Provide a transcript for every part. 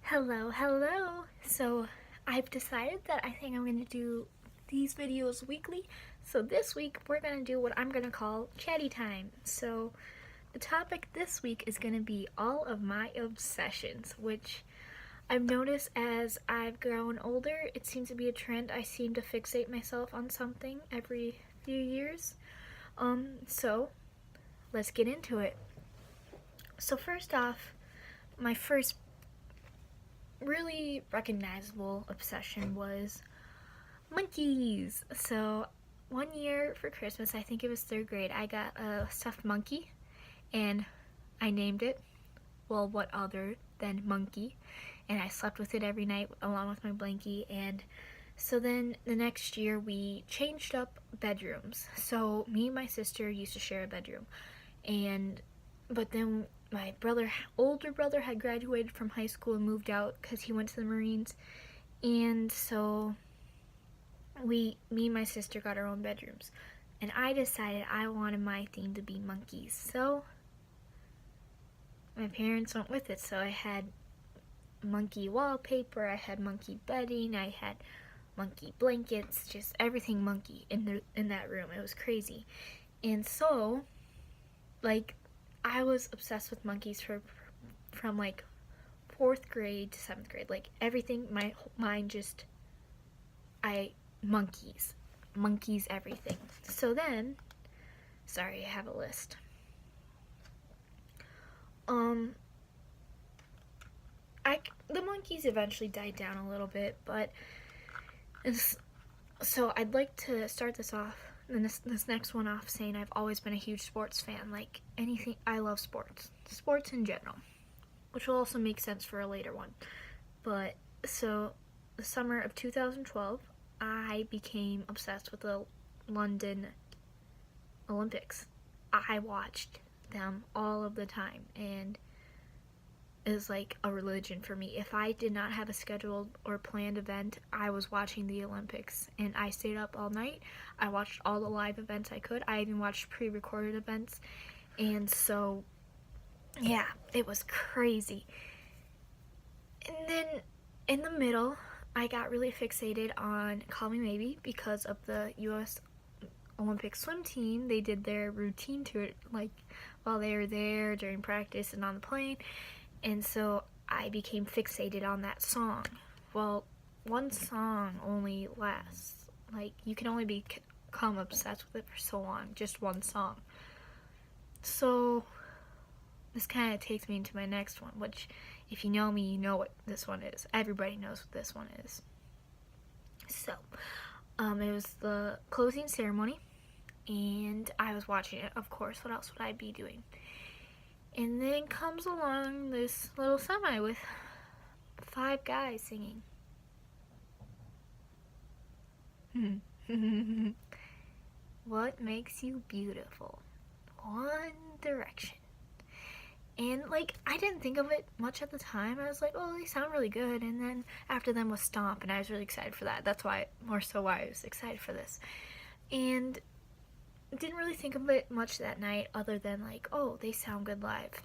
Hello. So I've decided that I think I'm going to do these videos weekly. So this week we're going to do what I'm going to call chatty time. So the topic this week is going to be all of my obsessions, which I've noticed as I've grown older, it seems to be a trend. I seem to fixate myself on something every few years. So let's get into it. So first off, my first really recognizable obsession was monkeys. So one year for Christmas, I think it was third grade, I got a stuffed monkey and I named it, well, what other than Monkey, and I slept with it every night along with my blankie. And so then the next year we changed up bedrooms. So me and my sister used to share a bedroom, but then my older brother, had graduated from high school and moved out because he went to the Marines, and so me and my sister got our own bedrooms, and I decided I wanted my theme to be monkeys. So my parents went with it. So I had monkey wallpaper, I had monkey bedding, I had monkey blankets, just everything monkey in that room. It was crazy. And so, like, I was obsessed with monkeys from like 4th grade to 7th grade. Like, everything, my mind just, monkeys, everything. So then, sorry, I have a list. The monkeys eventually died down a little bit, but so I'd like to start this next one off saying I've always been a huge sports fan. Like, anything, I love sports in general, which will also make sense for a later one. But so the summer of 2012, I became obsessed with the London Olympics. I watched them all of the time, and it was like a religion for me. If I did not have a scheduled or planned event, I was watching the Olympics, and I stayed up all night. I watched all the live events I could. I even watched pre-recorded events, and so yeah, it was crazy. And then in the middle, I got really fixated on Call Me Maybe because of the U.S. Olympic swim team. They did their routine to it, like, while they were there, during practice, and on the plane. And so I became fixated on that song. Well, one song only lasts, like, you can only become obsessed with it for so long, just one song. So this kind of takes me into my next one, which, if you know me, you know what this one is. Everybody knows what this one is. So it was the closing ceremony, and I was watching it, of course. What else would I be doing? And then comes along this little semi with 5 guys singing. What makes you beautiful? One Direction. And, like, I didn't think of it much at the time. I was like, oh, they sound really good. And then after them was Stomp, and I was really excited for that. That's why I was excited for this. And didn't really think of it much that night, other than, like, oh, they sound good live.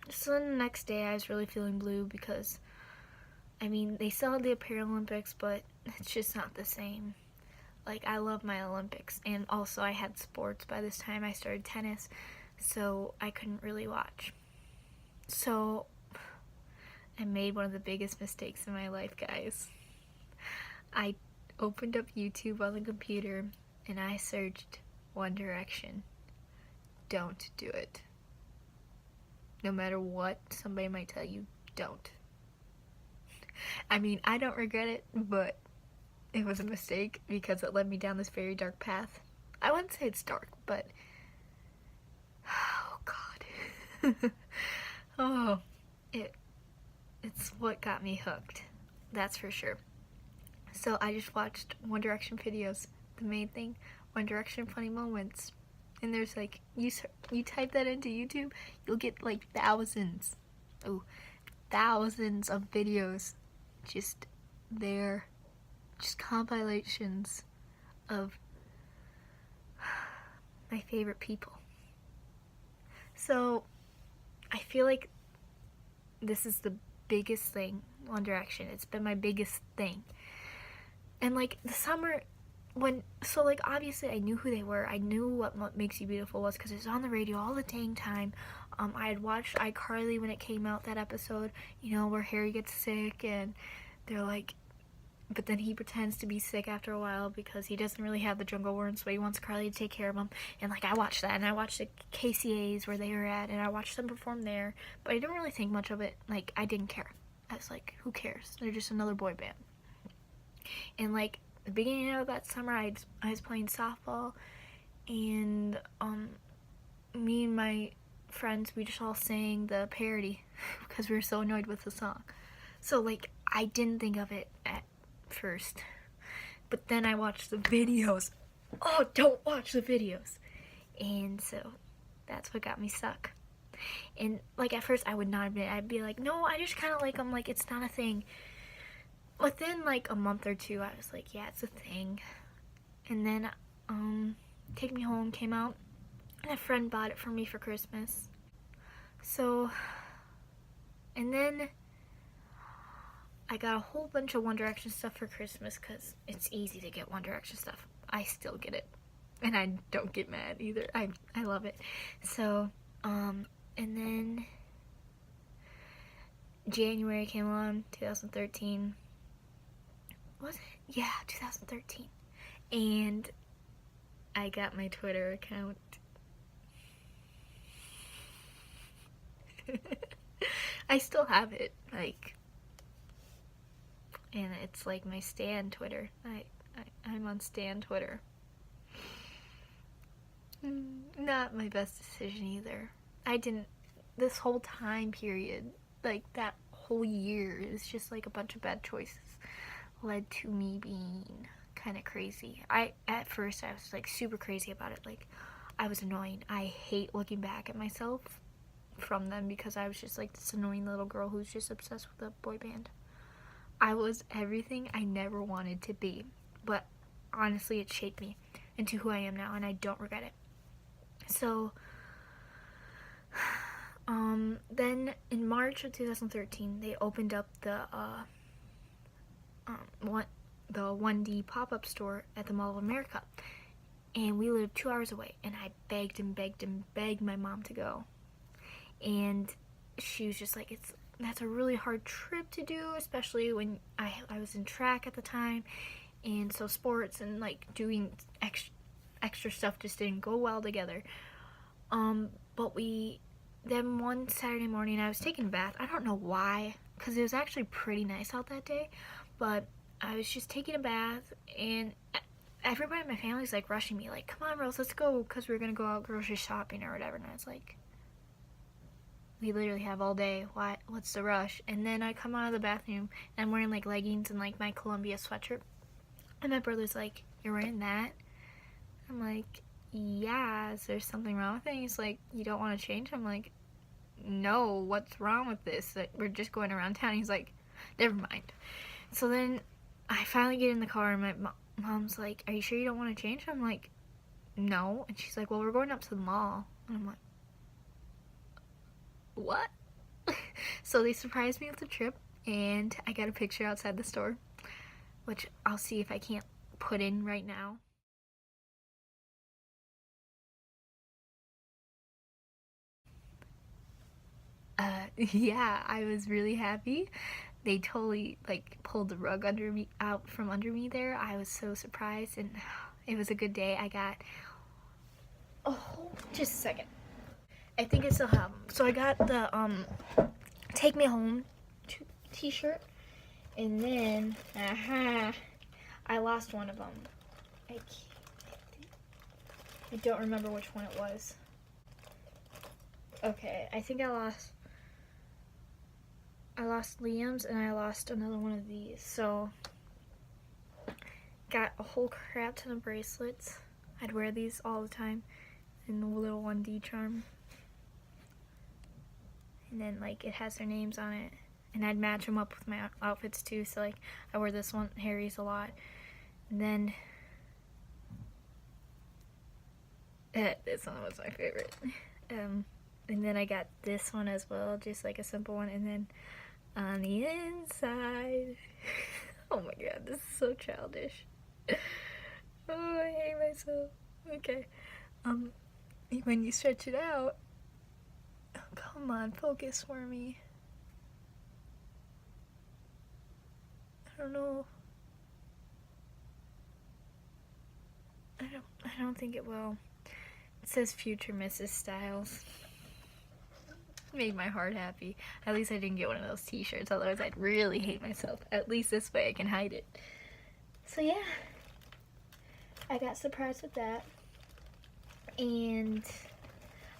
So then the next day I was really feeling blue because, I mean, they still had the Paralympics, but it's just not the same. Like, I love my Olympics, and also I had sports by this time. I started tennis, so I couldn't really watch. So I made one of the biggest mistakes in my life, guys. I opened up YouTube on the computer and I searched One Direction. Don't do it. No matter what somebody might tell you, don't. I mean, I don't regret it, but it was a mistake because it led me down this very dark path. I wouldn't say it's dark, but oh god. Oh, it's what got me hooked. That's for sure. So I just watched One Direction videos. The main thing, One Direction funny moments. And there's, like, you type that into YouTube, you'll get like thousands of videos just there, just compilations of my favorite people. So I feel like this is the biggest thing, One Direction. It's been my biggest thing. And like the summer, like obviously I knew who they were. I knew what Makes You Beautiful was because it was on the radio all the dang time. I had watched iCarly when it came out, that episode, where Harry gets sick and they're like, but then he pretends to be sick after a while because he doesn't really have the jungle worm, so he wants Carly to take care of him. And like I watched that, and I watched the KCAs where they were at, and I watched them perform there, but I didn't really think much of it. Like I didn't care. I was like, who cares? They're just another boy band. And like the beginning of that summer, I was playing softball, and me and my friends, we just all sang the parody because we were so annoyed with the song. So like I didn't think of it at first, but then I watched the videos. Oh, don't watch the videos. And so that's what got me stuck. And like at first I would not admit it. I'd be like, no, I just kind of like them, like it's not a thing. Within like a month or two, I was like, yeah, it's a thing. And then Take Me Home came out, and a friend bought it for me for Christmas. So, and then I got a whole bunch of One Direction stuff for Christmas because it's easy to get One Direction stuff. I still get it, and I don't get mad either. I love it. So, and then January came on, 2013. Was it? Yeah, 2013. And I got my Twitter account. I still have it, like, and it's like my Stan Twitter. I'm on Stan Twitter. Not my best decision either. This whole time period, like that whole year, is just like a bunch of bad choices led to me being kind of crazy. At first I was like super crazy about it. Like I was annoying. I hate looking back at myself from them because I was just like this annoying little girl who's just obsessed with a boy band. I was everything I never wanted to be, but honestly it shaped me into who I am now, and I don't regret it. So then in March of 2013 they opened up the 1D pop-up store at the Mall of America, and we lived 2 hours away, and I begged and begged and begged my mom to go, and she was just like, that's a really hard trip to do, especially when I was in track at the time, and so sports and like doing extra stuff just didn't go well together. But then one Saturday morning I was taking a bath. I don't know why, because it was actually pretty nice out that day, but I was just taking a bath, and everybody in my family's like rushing me, like, come on Rose, let's go, because we're gonna go out grocery shopping or whatever. And I was like, we literally have all day, what's the rush? And then I come out of the bathroom and I'm wearing like leggings and like my Columbia sweatshirt, and my brother's like, you're wearing that? I'm like, yeah, is there something wrong with it? And he's like, you don't want to change? I'm like, no, what's wrong with this? Like, we're just going around town. He's like, never mind. So then I finally get in the car, and my mom's like, are you sure you don't want to change? I'm like, no. And she's like, well, we're going up to the mall. And I'm like, what? So they surprised me with the trip, and I got a picture outside the store, which I'll see if I can't put in right now. Yeah, I was really happy. They totally like pulled the rug out from under me there. I was so surprised, and it was a good day. I got, oh, just a second. I think I still have them. So I got the Take Me Home t-shirt, and then I lost one of them. I don't remember which one it was. Okay, I think I lost Liam's, and I lost another one of these. So got a whole crap ton of bracelets. I'd wear these all the time, and the little 1D charm. And then like it has their names on it, and I'd match them up with my outfits too. So like I wear this one, Harry's, a lot, and then this one was my favorite. And then I got this one as well, just like a simple one, and then on the inside. Oh my god, this is so childish. Oh, I hate myself. Okay. When you stretch it out, oh, come on, focus for me. I don't know. I don't think it will. It says future Mrs. Styles. Made my heart happy. At least I didn't get one of those t-shirts, otherwise I'd really hate myself. At least this way I can hide it. So yeah, I got surprised with that. And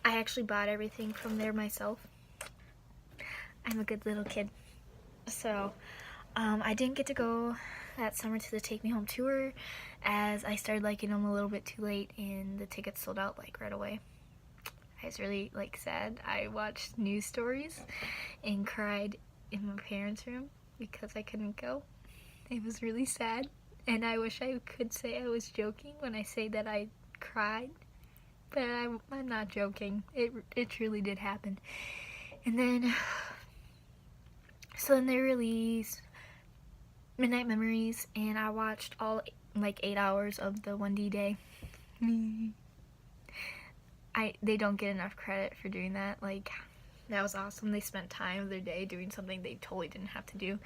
I actually bought everything from there myself. I'm a good little kid. So I didn't get to go that summer to the Take Me Home tour, as I started liking them a little bit too late and the tickets sold out like right away. I was really like sad. I watched news stories and cried in my parents' room because I couldn't go. It was really sad, and I wish I could say I was joking when I say that I cried, but I'm not joking. It truly did happen. And then so then they released Midnight Memories, and I watched all like 8 hours of the 1D day. They don't get enough credit for doing that. Like, that was awesome. They spent time of their day doing something they totally didn't have to do,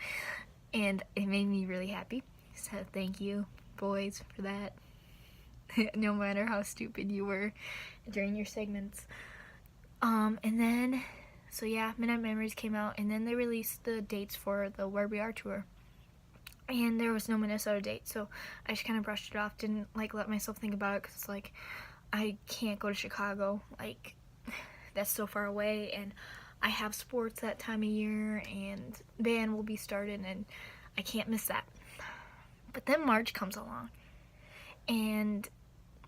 and it made me really happy. So thank you, boys, for that. No matter how stupid you were during your segments. And then, so yeah, Midnight Memories came out, and then they released the dates for the Where We Are tour. And there was no Minnesota date, so I just kind of brushed it off. Didn't like let myself think about it, because it's like, I can't go to Chicago, like, that's so far away, and I have sports that time of year, and band will be started, and I can't miss that. But then March comes along, and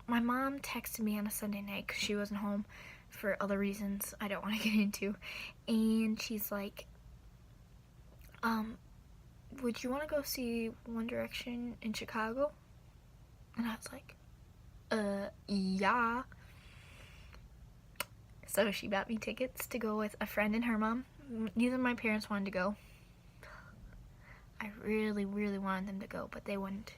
my mom texted me on a Sunday night because she wasn't home for other reasons I don't want to get into, and she's like, would you want to go see One Direction in Chicago? And I was like, yeah. So she bought me tickets to go with a friend and her mom. Neither of my parents wanted to go. I really, really wanted them to go, but they wouldn't.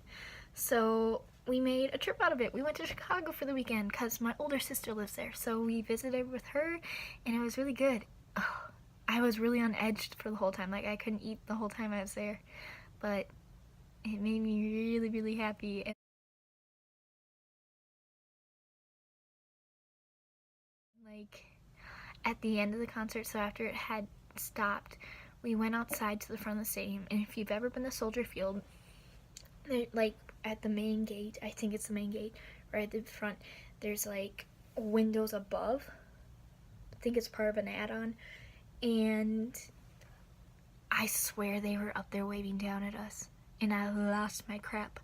So we made a trip out of it. We went to Chicago for the weekend because my older sister lives there. So we visited with her, and it was really good. Oh, I was really on edge for the whole time. Like, I couldn't eat the whole time I was there. But it made me really, really happy. And like, at the end of the concert, so after it had stopped, we went outside to the front of the stadium, and if you've ever been to Soldier Field, like at the main gate, I think it's the main gate, right at the front, there's like windows above. I think it's part of an add-on, and I swear they were up there waving down at us, and I lost my crap.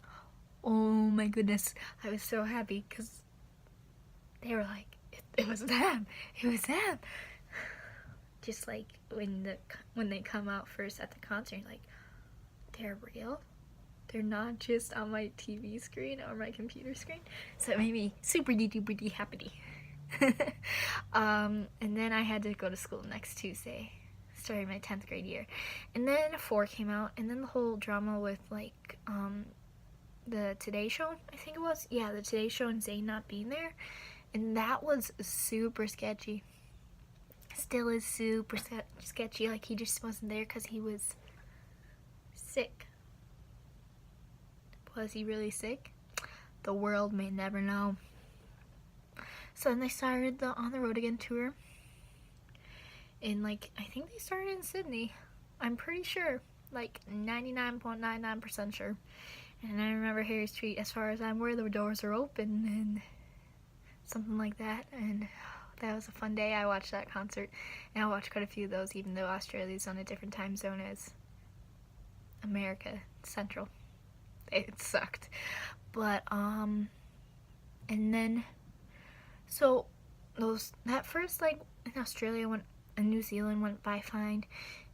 Oh my goodness, I was so happy because they were like, it was them, it was them. Just like when they come out first at the concert, like, they're real. They're not just on my TV screen or my computer screen. So it made me super duper happy. And then I had to go to school next Tuesday, starting my 10th grade year. And then 4 came out, and then the whole drama with like the Today Show, I think it was. Yeah, the Today Show and Zayn not being there. And that was super sketchy. Still is super sketchy. Like, he just wasn't there because he was sick. Was he really sick? The world may never know. So then they started the On the Road Again tour. And like, I think they started in Sydney. I'm pretty sure. Like 99.99% sure. And I remember Harry's tweet, as far as I'm aware, the doors are open, and something like that. And that was a fun day. I watched that concert, and I watched quite a few of those, even though Australia's on a different time zone as America Central. It sucked. But and then so that first, like, in Australia went, and New Zealand went by fine,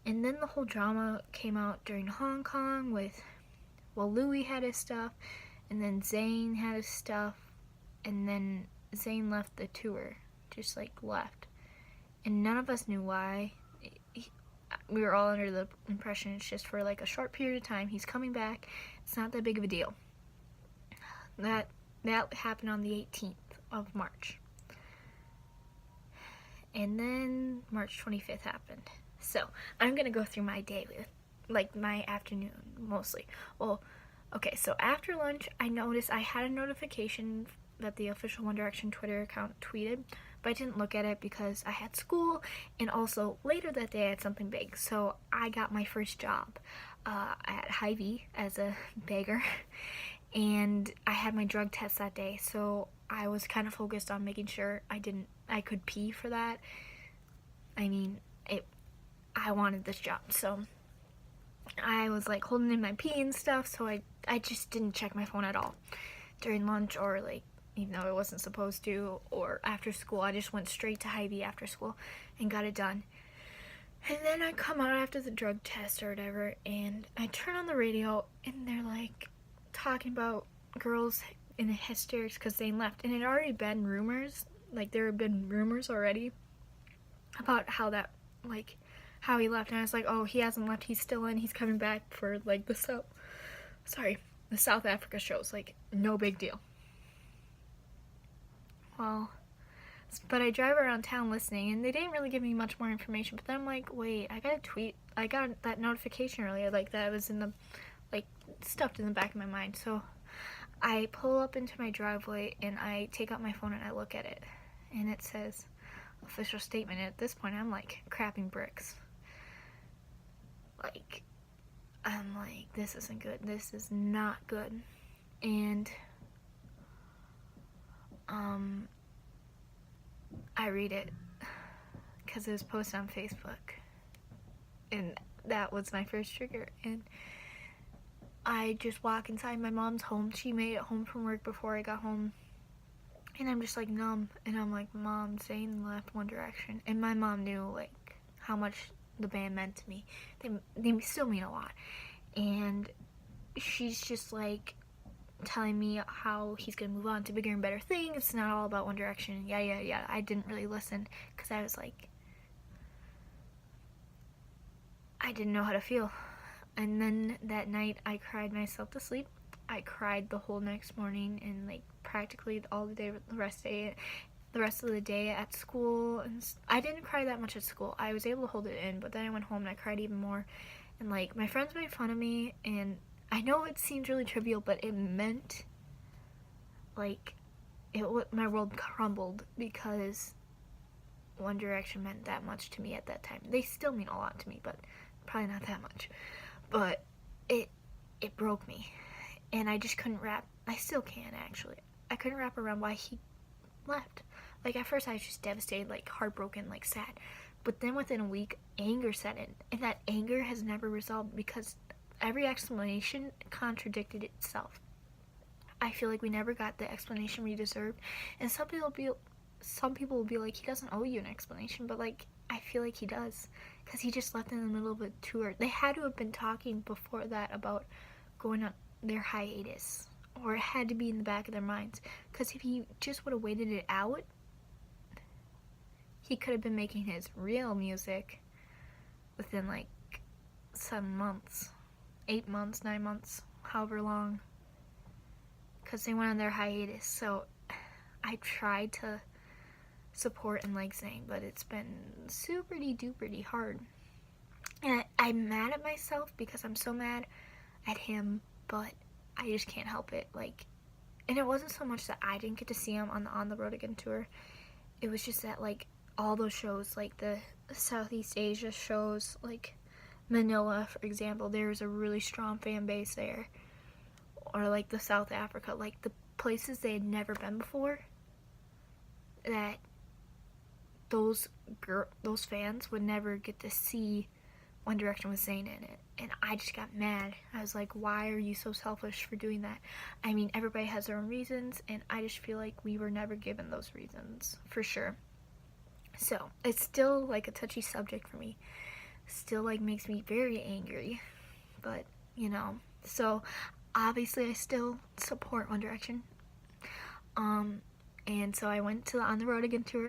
and then the whole drama came out during Hong Kong with, well, Louis had his stuff, and then Zayn had his stuff, and then Zayn left the tour, just like left, and none of us knew why. we were all under the impression it's just for like a short period of time. He's coming back. It's not that big of a deal. That happened on the 18th of March. And then March 25th happened. So I'm going to go through my day with, like, my afternoon mostly. Well, okay, so after lunch, I noticed I had a notification that the official One Direction Twitter account tweeted, but I didn't look at it because I had school, and also later that day I had something big. So I got my first job at Hy-Vee as a bagger, and I had my drug test that day, so I was kind of focused on making sure I could pee for that. I mean, I wanted this job, so I was like holding in my pee and stuff, so I just didn't check my phone at all during lunch, or like, even though I wasn't supposed to, or after school. I just went straight to Hy-Vee after school and got it done. And then I come out after the drug test or whatever, and I turn on the radio, and they're like talking about girls in hysterics because they left. And it had already been rumors, like there had been rumors already about how he left. And I was like, oh, he hasn't left, he's still in, he's coming back for like the South Africa shows, like no big deal. Well, but I drive around town listening, and they didn't really give me much more information. But then I'm like, wait, I got that notification earlier, like that was in the, like, stuffed in the back of my mind. So I pull up into my driveway, and I take out my phone and I look at it, and it says official statement. And at this point, I'm like crapping bricks. Like, I'm like, this isn't good. This is not good. And I read it because it was posted on Facebook, and that was my first trigger. And I just walk inside my mom's home. She made it home from work before I got home, and I'm just like numb, and I'm like, Mom, Zayn left One Direction. And my mom knew like how much the band meant to me. They still mean a lot. And she's just like telling me how he's gonna move on to bigger and better things. It's not all about One Direction. Yeah. I didn't really listen because I was like, I didn't know how to feel. And then that night I cried myself to sleep. I cried the whole next morning, and like practically all the day, the rest of the day at school. And I didn't cry that much at school. I was able to hold it in, but then I went home and I cried even more. And like my friends made fun of me, and I know it seems really trivial, but it meant like my world crumbled because One Direction meant that much to me at that time. They still mean a lot to me, but probably not that much. But it broke me, and I just couldn't I still can't actually. I couldn't wrap around why he left. Like at first I was just devastated, like heartbroken, like sad. But then within a week, anger set in, and that anger has never resolved because every explanation contradicted itself. I feel like we never got the explanation we deserved, and some people will be like, he doesn't owe you an explanation, but like I feel like he does, because he just left in the middle of a tour. They had to have been talking before that about going on their hiatus, or it had to be in the back of their minds, because if he just would have waited it out, he could have been making his real music within like 7 months. 8 months, 9 months, however long, because they went on their hiatus. So I tried to support and like Zayn, but it's been super duper hard. And I'm mad at myself because I'm so mad at him, but I just can't help it. Like, and it wasn't so much that I didn't get to see him on the Road Again tour. It was just that like all those shows, like the Southeast Asia shows, like Manila, for example, there's a really strong fan base there. Or like the South Africa, like the places they had never been before, that those fans would never get to see One Direction with Zayn in it. And I just got mad. I was like, why are you so selfish for doing that? I mean, everybody has their own reasons, and I just feel like we were never given those reasons, for sure. So it's still like a touchy subject for me. Still like makes me very angry, but so obviously I still support One Direction, and so I went to the On the Road Again tour.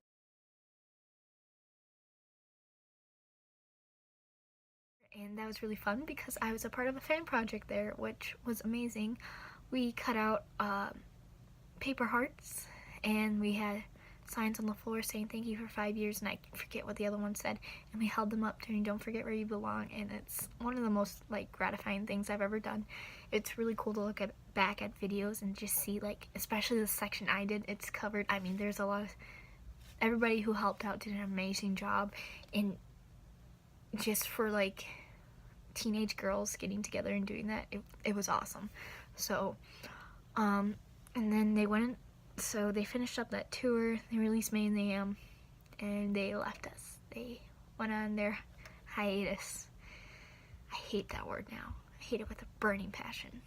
and that was really fun because I was a part of a fan project there, which was amazing. We cut out paper hearts, and we had signs on the floor saying thank you for 5 years, and I forget what the other one said, and we held them up to don't forget where you belong, and it's one of the most like gratifying things I've ever done. It's really cool to look back at videos and just see, like, especially the section I did, it's covered. I mean, there's a lot of, everybody who helped out did an amazing job, and just for like teenage girls getting together and doing that, it was awesome. So and then they finished up that tour, they released May and the Am, and they left us. They went on their hiatus. I hate that word now. I hate it with a burning passion.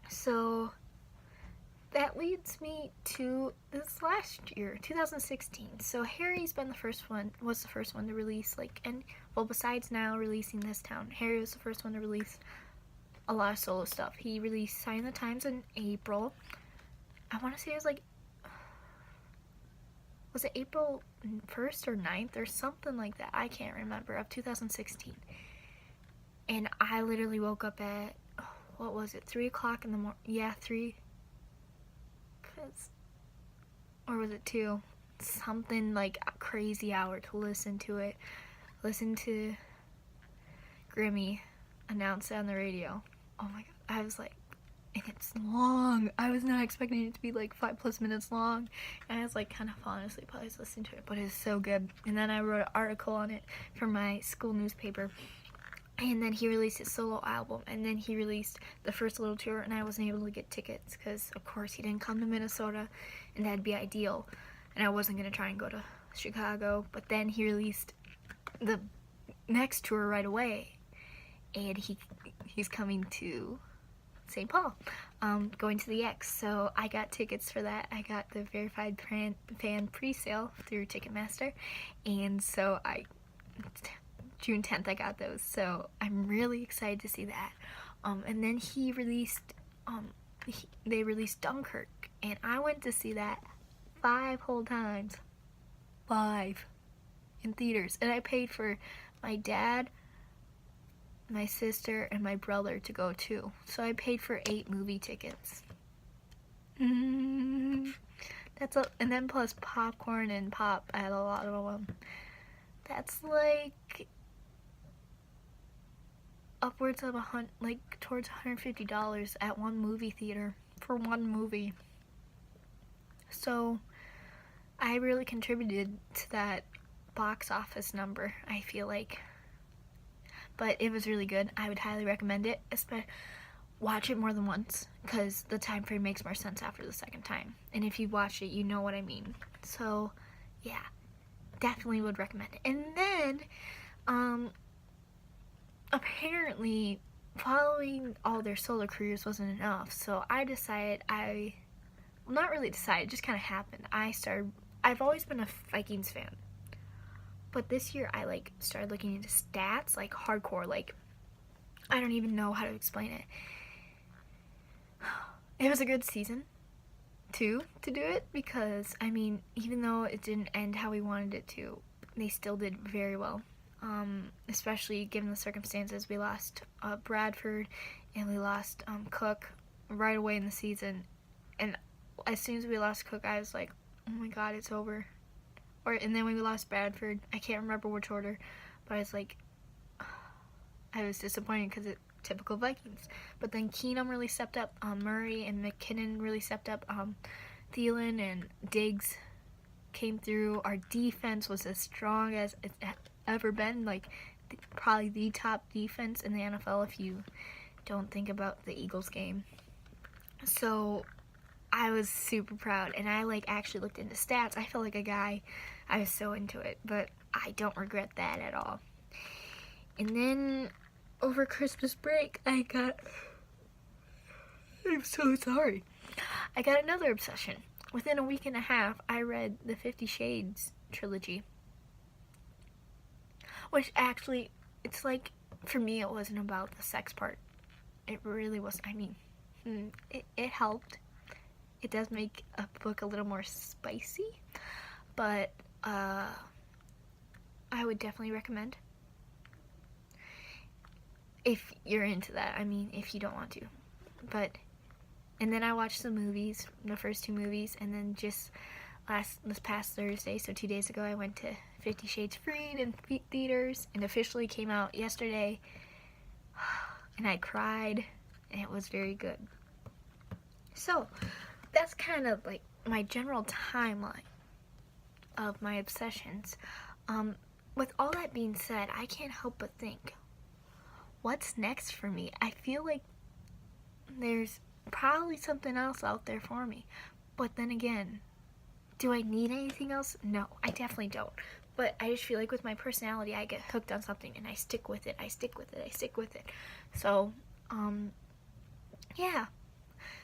So that leads me to this last year, 2016. So Harry's been was the first one to release, like, and well, besides now releasing This Town, Harry was the first one to release a lot of solo stuff. He released Sign of the Times in April. I want to say it was like, was it April 1st or 9th or something like that? I can't remember, of 2016. And I literally woke up at, what was it, 3 o'clock in the morning? Yeah, 3. Or was it 2? Something like a crazy hour to listen to it. Listen to Grimmy announce it on the radio. Oh my god, I was like, and it's long. I was not expecting it to be like 5+ minutes long, and I was like kind of falling asleep while I was listening to it, but it's so good. And then I wrote an article on it for my school newspaper. And then he released his solo album, and then he released the first little tour, and I wasn't able to get tickets because, of course, he didn't come to Minnesota, and that'd be ideal. And I wasn't going to try and go to Chicago, but then he released the next tour right away, and he's coming to St. Paul, going to the X. So I got tickets for that. I got the verified fan pre-sale through Ticketmaster, and so June 10th I got those, so I'm really excited to see that. And then they released Dunkirk, and I went to see that 5 whole times. 5 in theaters, and I paid for my dad, my sister, and my brother to go too. So I paid for 8 movie tickets. And then plus popcorn and pop. I had a lot of them. That's like upwards of towards $150 at one movie theater for one movie. So I really contributed to that box office number, I feel like. But it was really good. I would highly recommend it. Watch it more than once, because the time frame makes more sense after the second time. And if you watch it, you know what I mean. So yeah, definitely would recommend it. And then apparently following all their solo careers wasn't enough, so I decided, not really decided, it just kind of happened. I've always been a Vikings fan, but this year I started looking into stats, like hardcore, like I don't even know how to explain it. It was a good season too to do it, because I mean, even though it didn't end how we wanted it to, they still did very well. Especially given the circumstances. We lost Bradford, and we lost Cook right away in the season, and as soon as we lost Cook, I was like, oh my god, it's over. And then when we lost Bradford, I can't remember which order, but I was like, I was disappointed because it's typical Vikings. But then Keenum really stepped up, Murray and McKinnon really stepped up, Thielen and Diggs came through. Our defense was as strong as it's ever been, probably the top defense in the NFL if you don't think about the Eagles game. So I was super proud, and I actually looked into stats. I felt like a guy. I was so into it, but I don't regret that at all. And then over Christmas break, I'm so sorry. I got another obsession. Within a week and a half, I read the 50 Shades trilogy. Which actually, it's for me, it wasn't about the sex part. It really was. I mean, it helped. It does make a book a little more spicy, but I would definitely recommend. if you're into that. I mean, if you don't want to. But, and then I watched the movies, the first two movies, and then just this past Thursday, so 2 days ago, I went to 50 Shades Freed in theaters, and officially came out yesterday, and I cried, and it was very good. So, that's kind of like my general timeline of my obsessions. With all that being said, I can't help but think, what's next for me? I feel like there's probably something else out there for me. But then again, do I need anything else? No, I definitely don't. But I just feel like with my personality, I get hooked on something and I stick with it. So, yeah.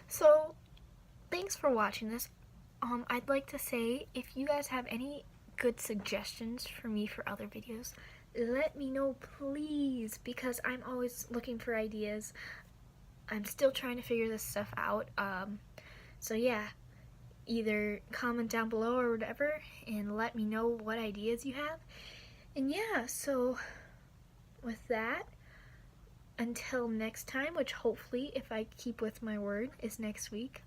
So, thanks for watching this. I'd like to say, if you guys have any good suggestions for me for other videos, let me know, please, because I'm always looking for ideas. I'm still trying to figure this stuff out. So yeah, either comment down below or whatever and let me know what ideas you have. And yeah, so with that, until next time, which hopefully, if I keep with my word, is next week,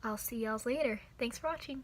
I'll see y'all later. Thanks for watching.